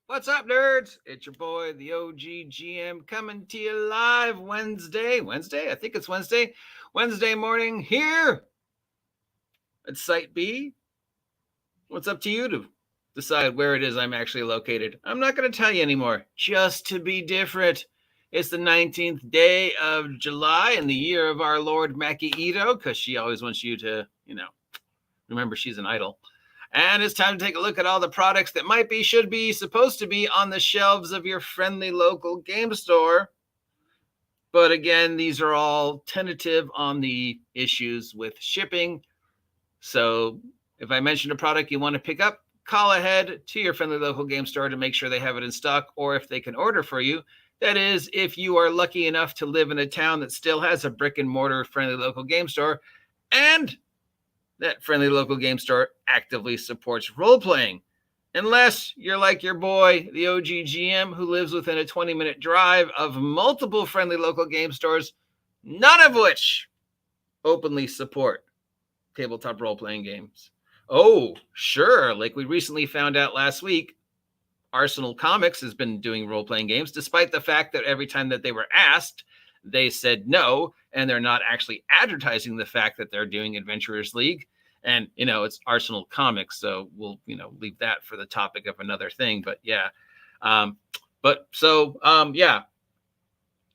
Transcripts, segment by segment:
What's up, nerds? It's your boy, the OG GM, coming to you live Wednesday. I think it's Wednesday morning here at Site B. What's up to you to decide where it is I'm actually located? I'm not going to tell you anymore, just to be different. It's the 19th day of July in the year of our Lord Maki Ito, because she always wants you to, remember she's an idol. And it's time to take a look at all the products that might be, should be, supposed to be on the shelves of your friendly local game store. But again, these are all tentative on the issues with shipping. So if I mention a product you want to pick up, call ahead to your friendly local game store to make sure they have it in stock, or if they can order for you. That is, if you are lucky enough to live in a town that still has a brick and mortar friendly local game store, and that friendly local game store actively supports role-playing. Unless you're like your boy, the OG GM, who lives within a 20-minute drive of multiple friendly local game stores, none of which openly support tabletop role-playing games. Oh, sure, like we recently found out last week, Arsenal Comics has been doing role-playing games, despite the fact that every time that they were asked, they said no, and they're not actually advertising the fact that they're doing Adventurers League. And, it's Arsenal Comics, so we'll, leave that for the topic of another thing. But yeah.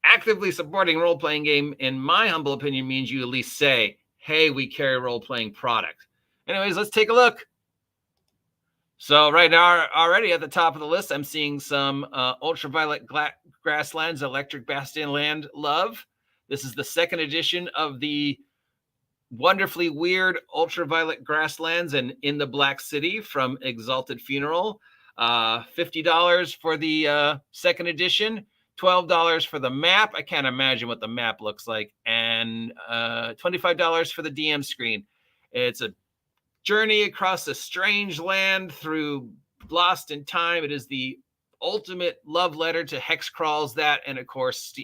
Actively supporting role-playing game, in my humble opinion, means you at least say, hey, we carry role-playing product. Anyways, let's take a look. So right now, already at the top of the list, I'm seeing some Ultraviolet Grasslands Electric Bastion Land love. This is the second edition of the wonderfully weird Ultraviolet Grasslands and In the Black City from Exalted Funeral. $50 for the second edition, $12 for the map. I can't imagine what the map looks like. And $25 for the DM screen. It's a journey across a strange land through lost in time. It is the ultimate love letter to hex crawls, that, and of course,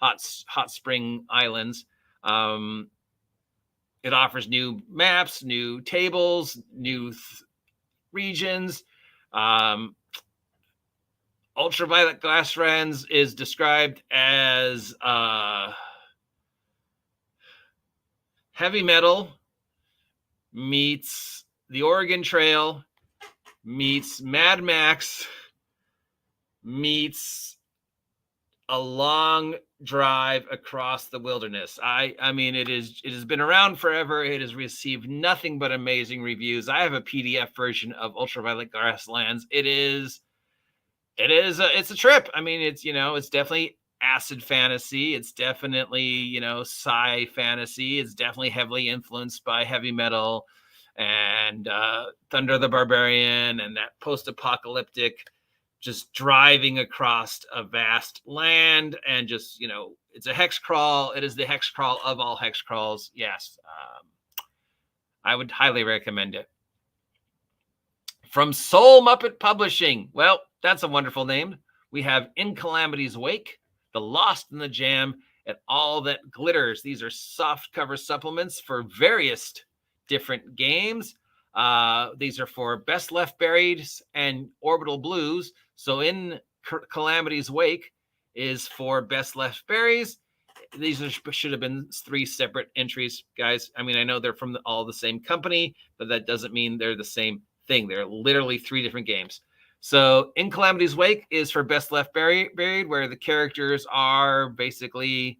hot spring islands. It offers new maps, new tables, new regions. Ultraviolet Grasslands is described as heavy metal meets the Oregon Trail, meets Mad Max, meets a long drive across the wilderness. I mean, it has been around forever. It has received nothing but amazing reviews. I have a PDF version of Ultraviolet Grasslands. It's a trip. I mean, it's definitely acid fantasy. It's definitely, sci fantasy. It's definitely heavily influenced by heavy metal and Thunder the Barbarian and that post-apocalyptic, just driving across a vast land, and just, it's a hex crawl. It is the hex crawl of all hex crawls. Yes. I would highly recommend it. From Soul Muppet Publishing. Well, that's a wonderful name. We have In Calamity's Wake, The Lost in the Jam, and All That Glitters. These are soft cover supplements for various different games. These are for Best Left Buried and Orbital Blues. So In Calamity's Wake is for Best Left Berries. These should have been 3 separate entries, guys. I mean, I know they're from all the same company, but that doesn't mean they're the same thing. They're literally 3 different games. So In Calamity's Wake is for Best Left Buried, where the characters are basically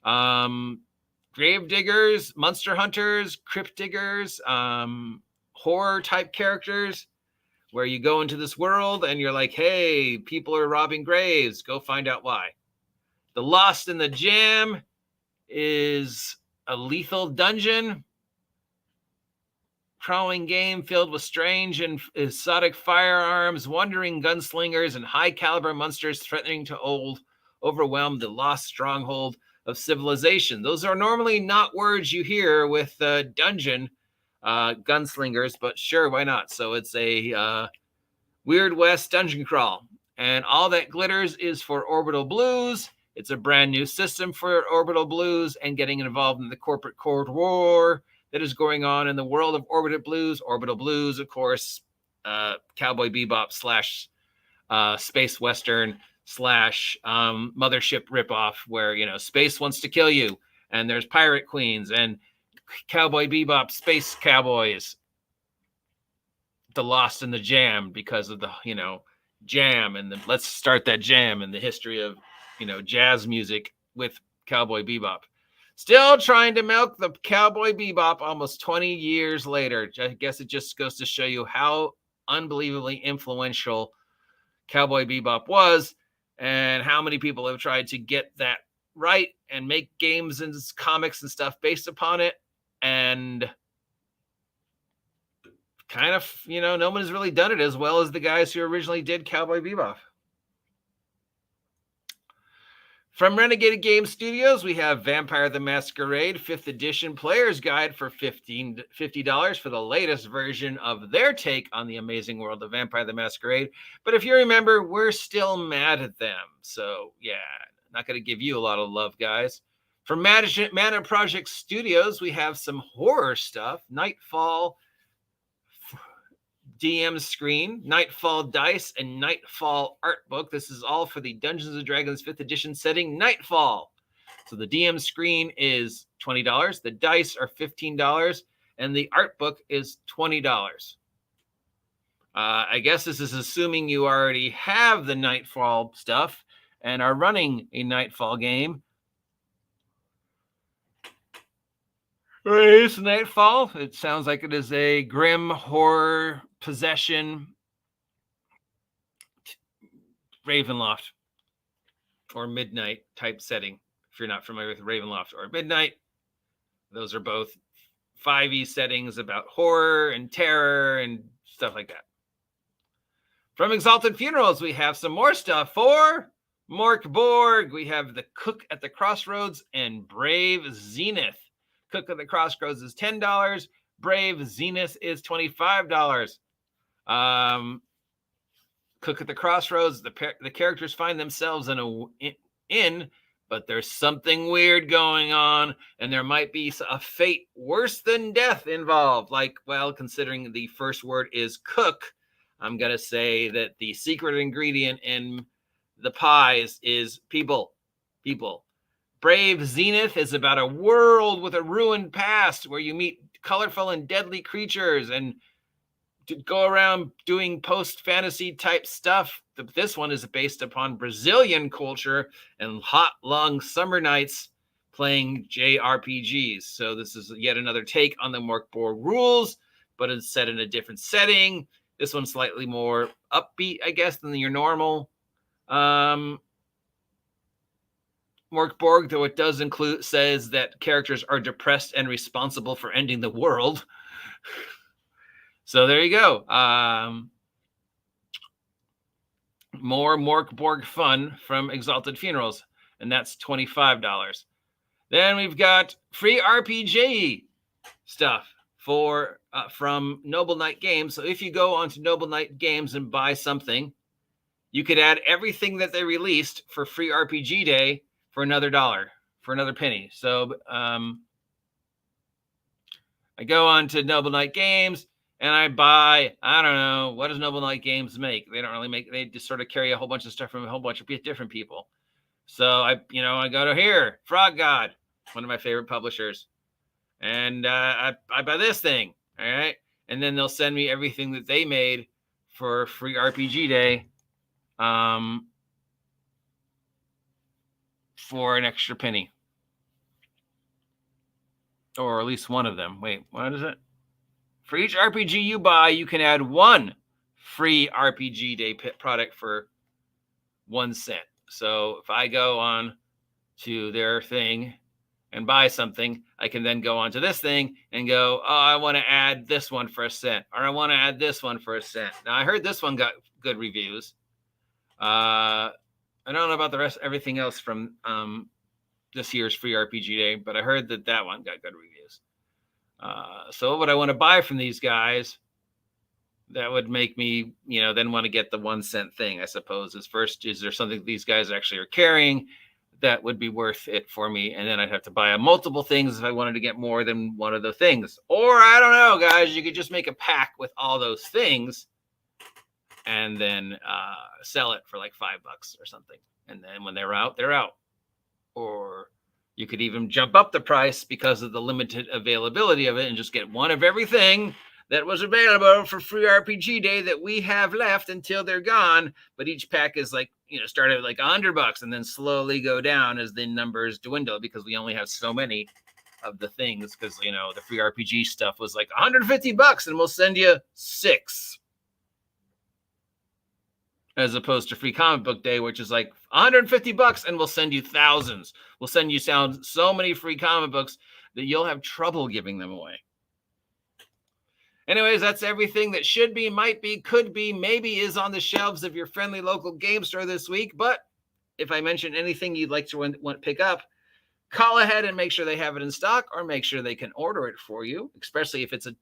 grave diggers, monster hunters, crypt diggers, horror type characters, where you go into this world and you're like, hey, people are robbing graves. Go find out why. The Lost in the Jam is a lethal dungeon crawling game filled with strange and exotic firearms, wandering gunslingers, and high-caliber monsters threatening to overwhelm the lost stronghold of civilization. Those are normally not words you hear with dungeon gunslingers, but sure, why not? So it's a Weird West dungeon crawl. And All That Glitters is for Orbital Blues. It's a brand new system for Orbital Blues and getting involved in the corporate Cold War that is going on in the world of Orbital Blues. Orbital Blues, of course, Cowboy Bebop slash space western slash mothership ripoff, where space wants to kill you, and there's pirate queens and Cowboy Bebop space cowboys. The Lost in the Jam, because of the jam, and let's start that jam, and the history of jazz music with Cowboy Bebop. Still trying to milk the Cowboy Bebop almost 20 years later. I guess it just goes to show you how unbelievably influential Cowboy Bebop was, and how many people have tried to get that right and make games and comics and stuff based upon it, and kind of, no one has really done it as well as the guys who originally did Cowboy Bebop. From Renegade Game Studios, we have Vampire the Masquerade 5th Edition Player's Guide for $50 for the latest version of their take on the amazing world of Vampire the Masquerade. But if you remember, we're still mad at them. So, yeah, not going to give you a lot of love, guys. From Mana Project Studios, we have some horror stuff. Nightfall DM screen, Nightfall dice, and Nightfall art book. This is all for the Dungeons & Dragons 5th edition setting, Nightfall. So the DM screen is $20, the dice are $15, and the art book is $20. I guess this is assuming you already have the Nightfall stuff and are running a Nightfall game. It's Nightfall. It sounds like it is a grim horror possession Ravenloft or Midnight type setting. If you're not familiar with Ravenloft or Midnight, those are both 5e settings about horror and terror and stuff like that. From Exalted Funerals, we have some more stuff for Mork Borg. We have The Cook at the Crossroads and Brave Zenith. Cook at the Crossroads is $10. Brave Zenith is $25. Cook at the Crossroads, the characters find themselves in an inn, but there's something weird going on, and there might be a fate worse than death involved. Like, well, considering the first word is cook, I'm going to say that the secret ingredient in the pies is people. Brave Zenith is about a world with a ruined past where you meet colorful and deadly creatures and to go around doing post-fantasy type stuff. This one is based upon Brazilian culture and hot, long summer nights playing JRPGs. So this is yet another take on the Mork Borg rules, but it's set in a different setting. This one's slightly more upbeat, I guess, than your normal Mork Borg, though it does says that characters are depressed and responsible for ending the world. So there you go. More Mork Borg fun from Exalted Funerals, and that's $25. Then we've got free RPG stuff from Noble Knight Games. So if you go onto Noble Knight Games and buy something, you could add everything that they released for free RPG Day for another $1, for another penny. So I go on to Noble Knight Games and I buy, I don't know, what does Noble Knight Games make? They don't really make, they just sort of carry a whole bunch of stuff from a whole bunch of different people. So I go to here, Frog God, one of my favorite publishers. And I buy this thing, all right? And then they'll send me everything that they made for free RPG Day for an extra penny. Or at least one of them. Wait, what is it? For each RPG you buy, you can add one free RPG Day product for 1 cent. So if I go on to their thing and buy something, I can then go on to this thing and go, oh, I want to add this one for 1 cent, or I want to add this one for 1 cent. Now, I heard this one got good reviews. I don't know about the rest, everything else from this year's free RPG Day, but I heard that one got good reviews. So what would I want to buy from these guys that would make me, then want to get the 1 cent thing, I suppose, is there something these guys actually are carrying that would be worth it for me? And then I'd have to buy multiple things if I wanted to get more than one of the things. Or I don't know, guys, you could just make a pack with all those things and then sell it for like $5 or something. And then when they're out, they're out. Or you could even jump up the price because of the limited availability of it and just get one of everything that was available for Free RPG Day that we have left until they're gone. But each pack is like, start at like $100 and then slowly go down as the numbers dwindle because we only have so many of the things. Because, the Free RPG stuff was like $150 and we'll send you 6. As opposed to Free Comic Book Day, which is like $150 and we'll send you thousands. We'll send you so many free comic books that you'll have trouble giving them away. Anyways, that's everything that should be, might be, could be, maybe is on the shelves of your friendly local game store this week. But if I mention anything you'd like to want to pick up, call ahead and make sure they have it in stock or make sure they can order it for you, especially if it's a,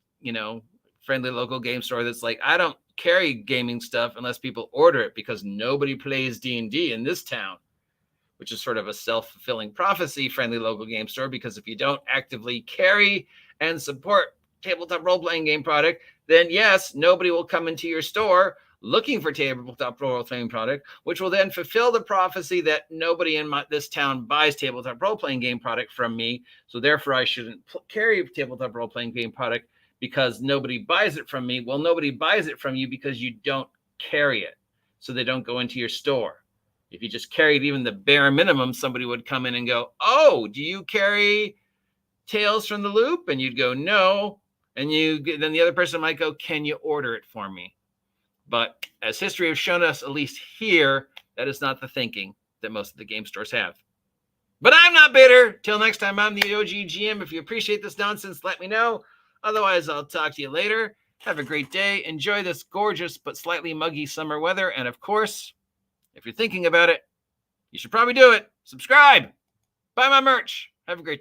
friendly local game store that's like, I don't carry gaming stuff unless people order it because nobody plays D&D in this town, which is sort of a self-fulfilling prophecy, friendly local game store, because if you don't actively carry and support tabletop role-playing game product, then yes, nobody will come into your store looking for tabletop role-playing product, which will then fulfill the prophecy that nobody in this town buys tabletop role-playing game product from me, so therefore I shouldn't carry tabletop role-playing game product because nobody buys it from me. Well, nobody buys it from you because you don't carry it, so they don't go into your store. If you just carried even the bare minimum, somebody would come in and go, oh, do you carry Tales from the Loop? And you'd go, no. And then the other person might go, can you order it for me? But as history has shown us, at least here, that is not the thinking that most of the game stores have. But I'm not bitter. Till next time, I'm the OG GM. If you appreciate this nonsense, let me know. Otherwise, I'll talk to you later. Have a great day. Enjoy this gorgeous but slightly muggy summer weather. And of course, if you're thinking about it, you should probably do it. Subscribe. Buy my merch. Have a great day.